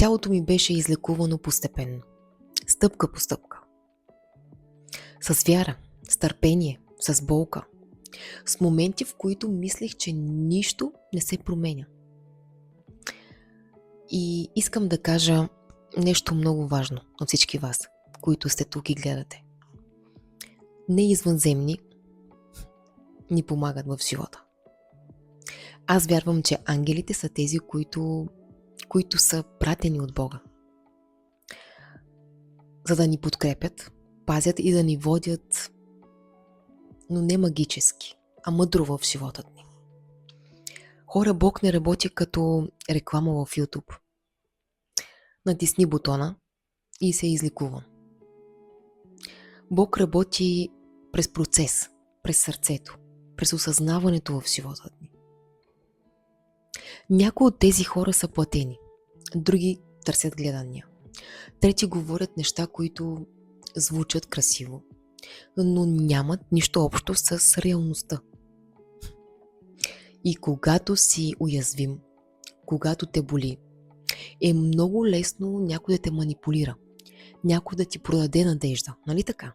Тялото ми беше излекувано постепенно, стъпка по стъпка. С вяра, с търпение, с болка. С моменти, в които мислех, че нищо не се променя. И искам да кажа нещо много важно на всички вас, които сте тук и гледате. Не извънземни ни помагат в живота. Аз вярвам, че ангелите са тези, които са пратени от Бога, за да ни подкрепят, пазят и да ни водят, но не магически, а мъдро в живота ни. Хора, Бог не работи като реклама в YouTube. Натисни бутона и се изликува. Бог работи през процес, през сърцето, през осъзнаването в живота ни. Някои от тези хора са платени, други търсят гледания. Трети говорят неща, които звучат красиво, но нямат нищо общо с реалността. И когато си уязвим, когато те боли, е много лесно някой да те манипулира, някой да ти продаде надежда, нали така?